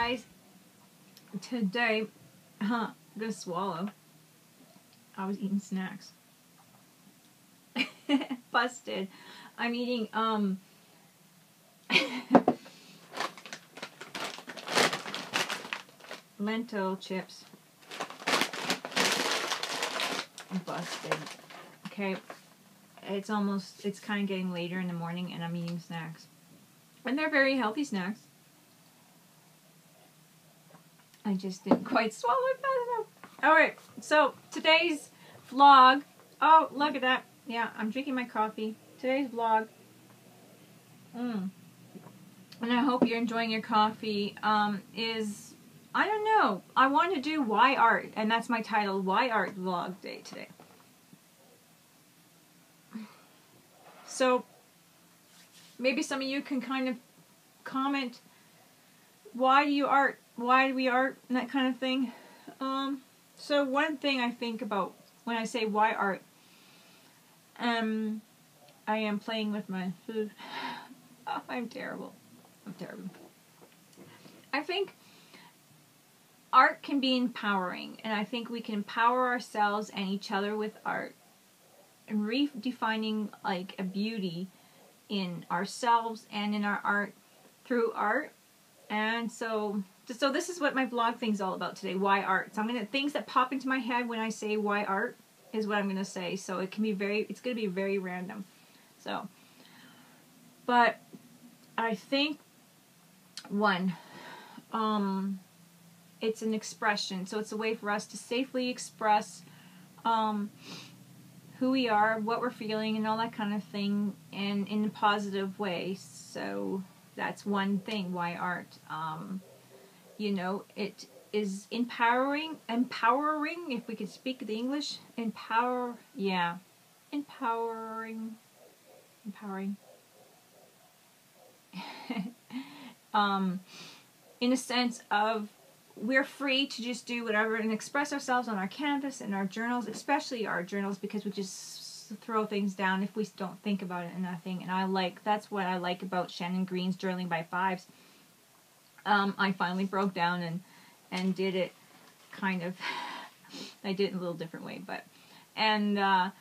guys, today, I'm gonna swallow. I was eating snacks. Busted. I'm eating, lentil chips. Busted. Okay. It's kind of getting later in the morning and I'm eating snacks. And they're very healthy snacks. I just didn't quite swallow it fast enough. Alright, so today's vlog. Oh, look at that. Yeah, I'm drinking my coffee. Today's vlog. And I hope you're enjoying your coffee. Is, I don't know. I want to do Why Art, and that's my title. Why Art Vlog Day today. So, maybe some of you can kind of comment, why do you art? Why do we art? And that kind of thing. So one thing I think about when I say why art, I am playing with my food. Oh, I'm terrible. I'm terrible. I think art can be empowering, and I think we can empower ourselves and each other with art, and redefining like a beauty in ourselves and in our art through art. And so this is what my vlog thing's all about today. Why art? So things that pop into my head when I say why art is what I'm gonna say. So it can be it's gonna be very random. So, but I think it's an expression. So it's a way for us to safely express who we are, what we're feeling, and all that kind of thing, and in a positive way. So that's one thing, why art. You know, it is empowering, if we could speak the English. Empowering. In a sense of, we're free to just do whatever and express ourselves on our canvas and our journals, especially our journals, because we just throw things down if we don't think about it and nothing. And that's what I like about Shannon Green's Journaling by Fives. I finally broke down and did it kind of, I did it in a little different way, and I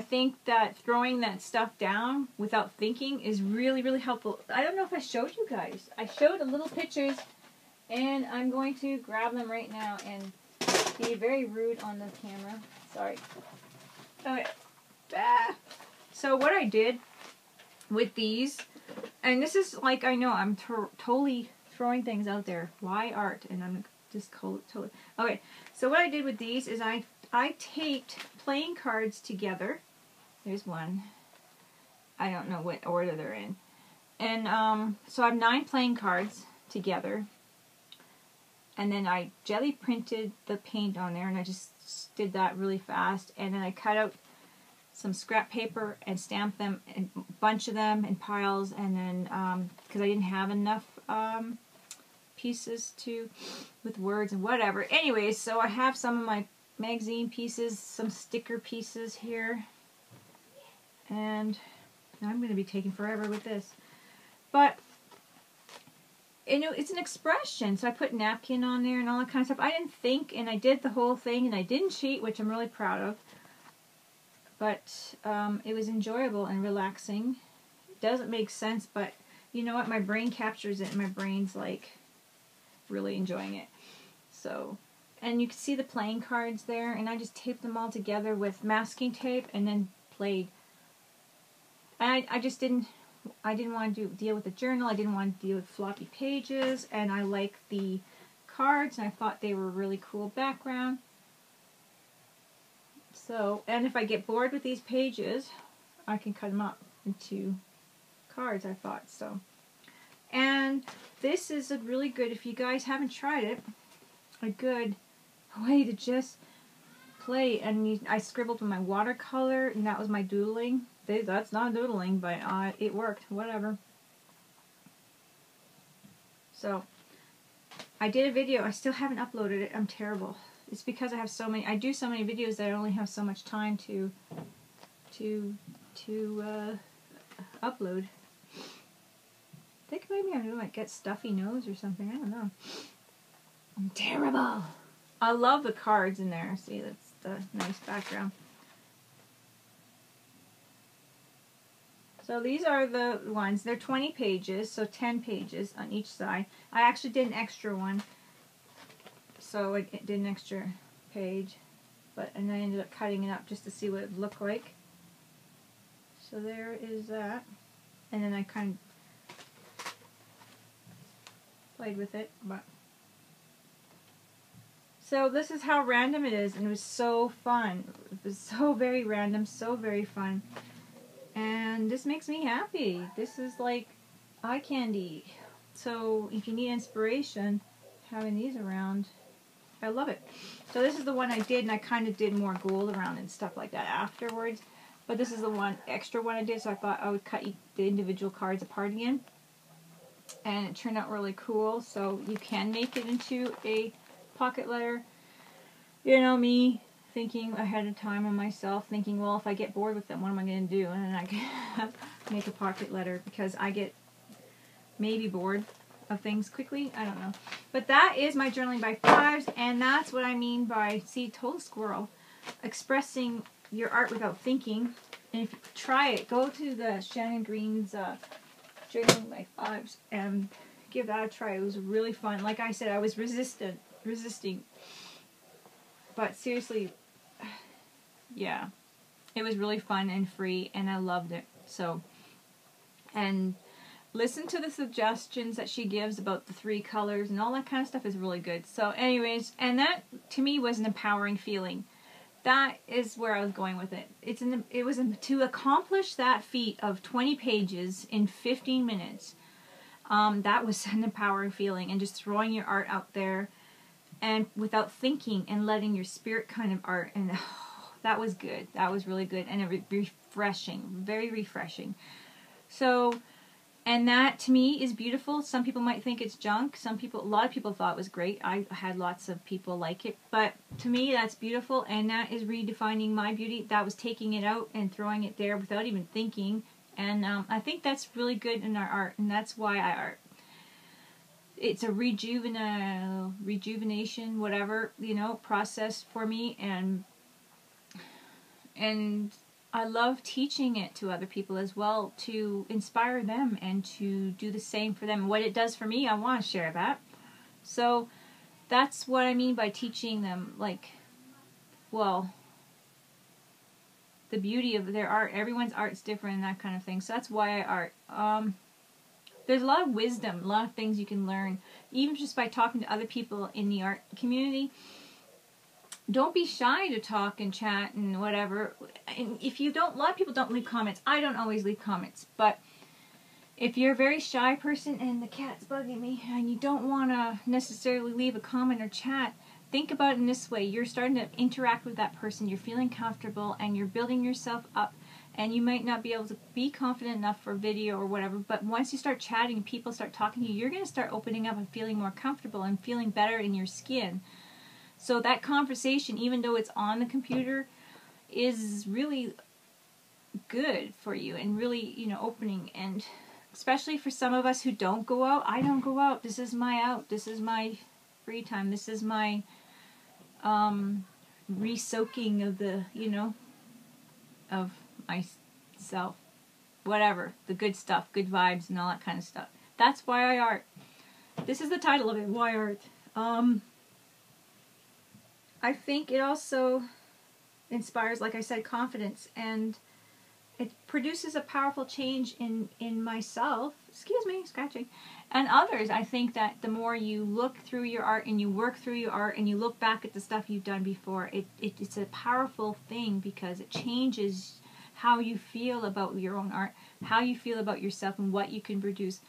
think that throwing that stuff down without thinking is really, really helpful. I don't know if I showed you guys. I showed a little pictures, and I'm going to grab them right now and be very rude on the camera. Sorry. Okay. So what I did with these, and this is like, I know I'm totally throwing things out there. Why art? And I'm just totally. Okay. So what I did with these is I taped playing cards together. There's one. I don't know what order they're in. And so I have 9 playing cards together. And then I jelly printed the paint on there, and I just did that really fast. And then I cut out some scrap paper and stamped them, and a bunch of them in piles. And then, because I didn't have enough pieces with words and whatever. Anyways, so I have some of my magazine pieces, some sticker pieces here. And I'm going to be taking forever with this. But you know, it's an expression. So I put napkin on there and all that kind of stuff. I didn't think, and I did the whole thing, and I didn't cheat, which I'm really proud of. But it was enjoyable and relaxing. It doesn't make sense, but you know what? My brain captures it, and my brain's like really enjoying it. So, and you can see the playing cards there, and I just taped them all together with masking tape and then played. And I just didn't want to deal with the journal. I didn't want to deal with floppy pages, and I like the cards, and I thought they were a really cool background. So, and if I get bored with these pages, I can cut them up into cards, I thought. So, and this is a really good, if you guys haven't tried it, a good way to just play. And I scribbled with my watercolor, and that was my doodling. That's not doodling, but it worked. Whatever. So, I did a video. I still haven't uploaded it. I'm terrible. It's because I have so many. I do so many videos that I only have so much time to upload. I think maybe I'm gonna get stuffy nose or something. I don't know. I'm terrible. I love the cards in there. See, that's the nice background. So these are the ones. They're 20 pages, so 10 pages on each side. I actually did an extra one, so I did an extra page, and I ended up cutting it up just to see what it would look like. So there is that, and then I kind of played with it, but so this is how random it is, and it was so fun. It was so very random, so very fun. And this makes me happy. This is like eye candy. So if you need inspiration, having these around, I love it. So this is the one I did, and I kind of did more gold around and stuff like that afterwards. But this is the one, extra one I did, so I thought I would cut the individual cards apart again. And it turned out really cool. So you can make it into a pocket letter. You know me, thinking ahead of time on myself, thinking, well, if I get bored with them, what am I going to do? And then I can make a pocket letter, because I get maybe bored of things quickly. I don't know. But that is my journaling by fives, and that's what I mean by, see, total squirrel, expressing your art without thinking. And if you try it, go to the Shannon Green's journaling by fives and give that a try. It was really fun. Like I said, I was resisting. But seriously, yeah, it was really fun and free, and I loved it. So, and listen to the suggestions that she gives about the 3 colors and all that kind of stuff is really good. So anyways, and that to me was an empowering feeling. That is where I was going with it. It was to accomplish that feat of 20 pages in 15 minutes. That was an empowering feeling, and just throwing your art out there, and without thinking, and letting your spirit kind of art, and that was good. That was really good, and refreshing, very refreshing. So, and that to me is beautiful. Some people might think it's junk. A lot of people thought it was great. I had lots of people like it, but to me that's beautiful, and that is redefining my beauty. That was taking it out and throwing it there without even thinking, and I think that's really good in our art, and that's why I art. It's a rejuvenation, whatever, process for me, and I love teaching it to other people as well, to inspire them and to do the same for them. What it does for me, I want to share that. So that's what I mean by teaching them, like, well, the beauty of their art. Everyone's art's different and that kind of thing. So that's why I art. There's a lot of wisdom, a lot of things you can learn, even just by talking to other people in the art community. Don't be shy to talk and chat and whatever. And if you don't, a lot of people don't leave comments. I don't always leave comments, but if you're a very shy person, and the cat's bugging me, and you don't want to necessarily leave a comment or chat, think about it in this way. You're starting to interact with that person. You're feeling comfortable, and you're building yourself up. And you might not be able to be confident enough for video or whatever, but once you start chatting and people start talking to you, you're going to start opening up and feeling more comfortable and feeling better in your skin. So that conversation, even though it's on the computer, is really good for you, and really, opening. And especially for some of us who don't go out. I don't go out. This is my out. This is my free time. This is my re-soaking of the, of myself, whatever, the good stuff, good vibes and all that kind of stuff. That's why I art. This is the title of it, Why Art. I think it also inspires, like I said, confidence, and it produces a powerful change in myself, excuse me, scratching, and others. I think that the more you look through your art and you work through your art and you look back at the stuff you've done before, it's a powerful thing, because it changes how you feel about your own art, how you feel about yourself, and what you can produce.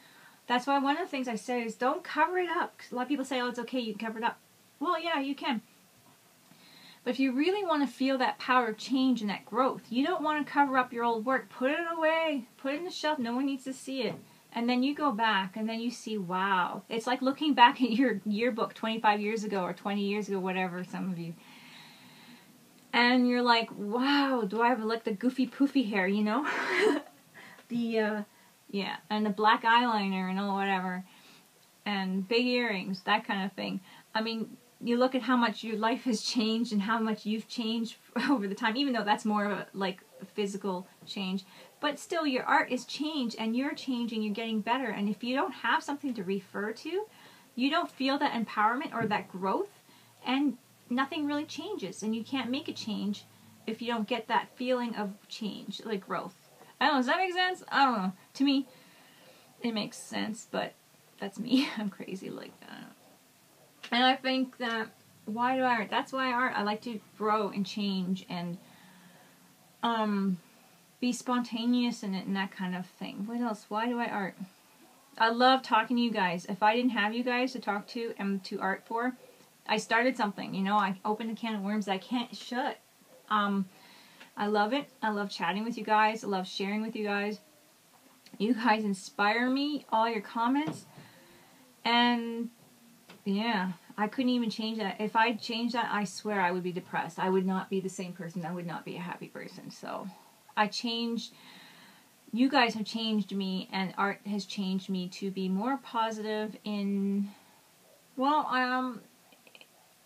That's why one of the things I say is don't cover it up. 'Cause a lot of people say, oh, it's okay, you can cover it up. Well, yeah, you can. But if you really want to feel that power of change and that growth, you don't want to cover up your old work. Put it away. Put it in the shelf. No one needs to see it. And then you go back and then you see, wow. It's like looking back at your yearbook 25 years ago or 20 years ago, whatever, some of you. And you're like, wow, do I have like the goofy poofy hair, yeah, and the black eyeliner and all whatever. And big earrings, that kind of thing. I mean, you look at how much your life has changed and how much you've changed over the time, even though that's more of a, like, a physical change. But still, your art is changed, and you're changing, you're getting better. And if you don't have something to refer to, you don't feel that empowerment or that growth, and nothing really changes. And you can't make a change if you don't get that feeling of change, like growth. I don't know, does that make sense? I don't know. To me, it makes sense, but that's me. I'm crazy like that. And I think that, why do I art? That's why I art. I like to grow and change and be spontaneous in it and that kind of thing. What else? Why do I art? I love talking to you guys. If I didn't have you guys to talk to and to art for, I started something. You know, I opened a can of worms that I can't shut. I love it. I love chatting with you guys. I love sharing with you guys. You guys inspire me. All your comments. And yeah, I couldn't even change that. If I changed that, I swear I would be depressed. I would not be the same person. I would not be a happy person. So I changed. You guys have changed me, and art has changed me to be more positive in, well,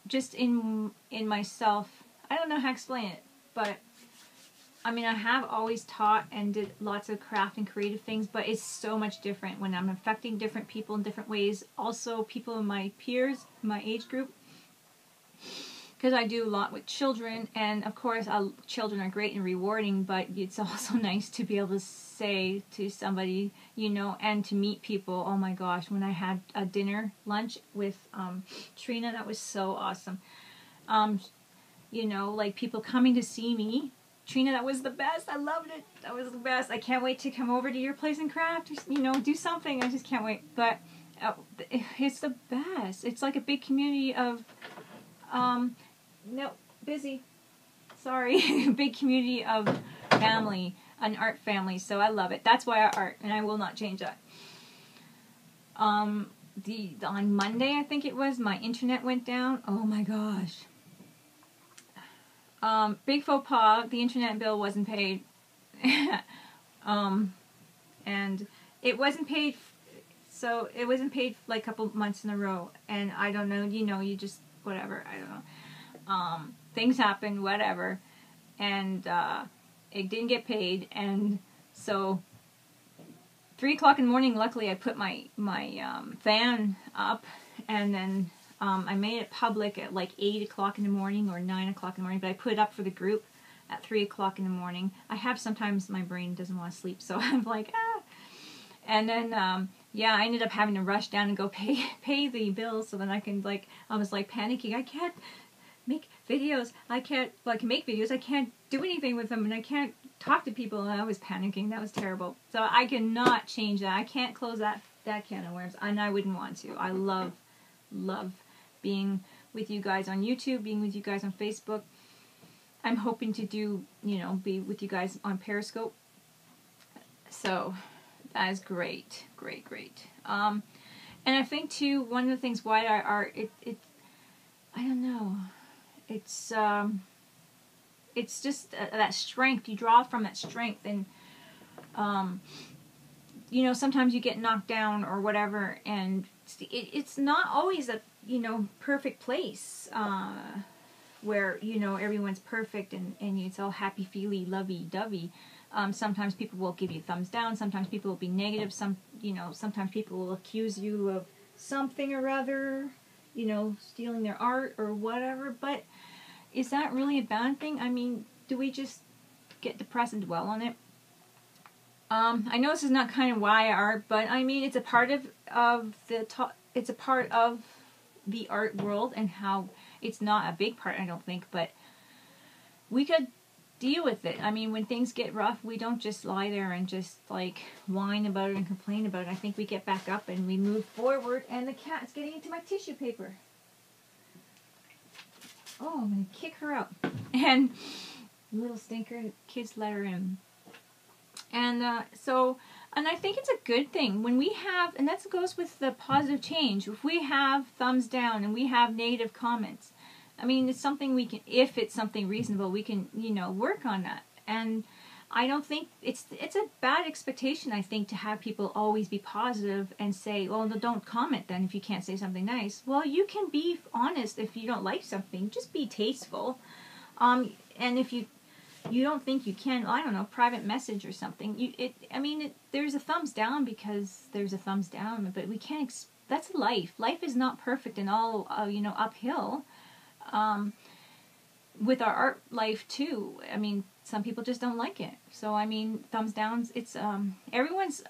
just in myself. I don't know how to explain it, but I mean, I have always taught and did lots of craft and creative things, but it's so much different when I'm affecting different people in different ways. Also, people in my peers, my age group, because I do a lot with children, and of course, children are great and rewarding, but it's also nice to be able to say to somebody, you know, and to meet people. Oh my gosh, when I had a lunch with Trina, that was so awesome. You know, like people coming to see me. Trina, that was the best. I loved it. That was the best. I can't wait to come over to your place and craft. Just, you know, do something. I just can't wait. But it's the best. It's like a big community of, no, busy. Sorry. Big community of family, an art family. So I love it. That's why I art, and I will not change that. On Monday, I think it was, my internet went down. Oh my gosh. Big faux pas, the internet bill wasn't paid. And it wasn't paid, so it wasn't paid like a couple months in a row. And I don't know, you know, you just, whatever, I don't know. Things happen, whatever. And, it didn't get paid. And so 3 o'clock in the morning, luckily I put my fan up, and then I made it public at like 8 o'clock in the morning or 9 o'clock in the morning, but I put it up for the group at 3 o'clock in the morning. I have, sometimes my brain doesn't want to sleep, so I'm like, ah. And then, yeah, I ended up having to rush down and go pay the bills so that I can, like, I was like panicking. I can't make videos. I can make videos. I can't do anything with them, and I can't talk to people, and I was panicking. That was terrible. So I cannot change that. I can't close that can of worms, and I wouldn't want to. I love being with you guys on YouTube, being with you guys on Facebook. I'm hoping to do, you know, be with you guys on Periscope. So that is great, great, great. And I think too, one of the things why I art, I don't know, it's just that strength. You draw from that strength, and you know, sometimes you get knocked down or whatever, and it's not always a, you know, perfect place where, you know, everyone's perfect and it's all happy-feely, lovey-dovey. Sometimes people will give you thumbs down. Sometimes people will be negative. Sometimes people will accuse you of something or other, you know, stealing their art or whatever. But is that really a bad thing? I mean, do we just get depressed and dwell on it? I know this is not kind of why I art, but I mean, it's a part of it's a part of the art world, and how it's not a big part, I don't think, but we could deal with it. I mean, when things get rough, we don't just lie there and just like whine about it and complain about it. I think we get back up and we move forward. And the cat's getting into my tissue paper. Oh, I'm gonna kick her out. And little stinker, kids let her in. And and I think it's a good thing when we have, and that goes with the positive change, if we have thumbs down and we have negative comments, I mean, it's something we can, if it's something reasonable, we can, you know, work on that. And I don't think it's a bad expectation, I think, to have people always be positive and say, well, no, don't comment then if you can't say something nice. Well, you can be honest if you don't like something. Just be tasteful. And if you don't think you can, I don't know, private message or something. There's a thumbs down because there's a thumbs down, but we can't. That's life. Life is not perfect and all uphill. With our art life too. I mean, some people just don't like it. So I mean, thumbs downs. It's everyone's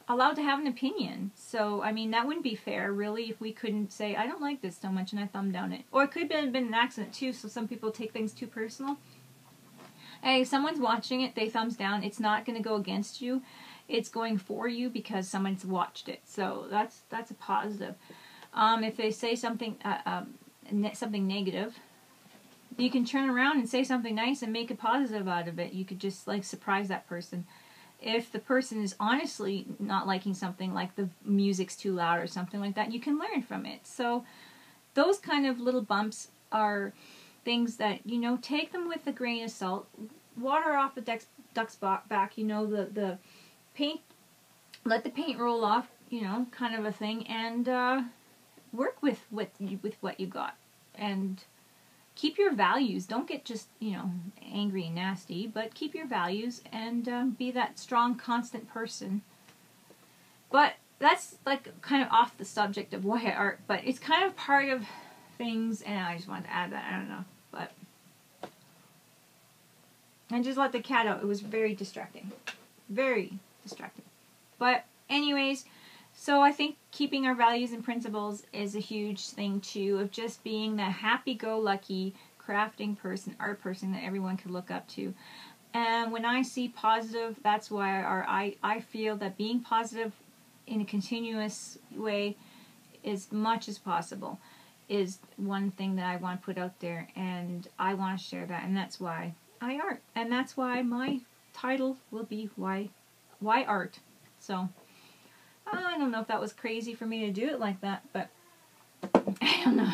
allowed to have an opinion. So I mean, that wouldn't be fair, really, if we couldn't say I don't like this so much and I thumb down it. Or it could have been an accident too. So some people take things too personal. Hey, if someone's watching it, they thumbs down. It's not going to go against you. It's going for you because someone's watched it. So that's a positive. If they say something something negative, you can turn around and say something nice and make a positive out of it. You could just like surprise that person. If the person is honestly not liking something, like the music's too loud or something like that, you can learn from it. So those kind of little bumps are things that, take them with a grain of salt. Water off the duck's back, the paint, let the paint roll off, kind of a thing, and work with what you got. And keep your values. Don't get just, angry and nasty, but keep your values and be that strong, constant person. But that's like kind of off the subject of why art, but it's kind of part of things, and I just wanted to add that. I don't know, but I just let the cat out. It was very distracting. Very distracting. But anyways, so I think keeping our values and principles is a huge thing too, of just being the happy-go-lucky crafting person, art person that everyone could look up to. And when I see positive, that's why I feel that being positive in a continuous way, as much as possible, is one thing that I want to put out there, and I want to share that, and that's why I art. And that's why my title will be Why Art. So I don't know if that was crazy for me to do it like that, but I don't know.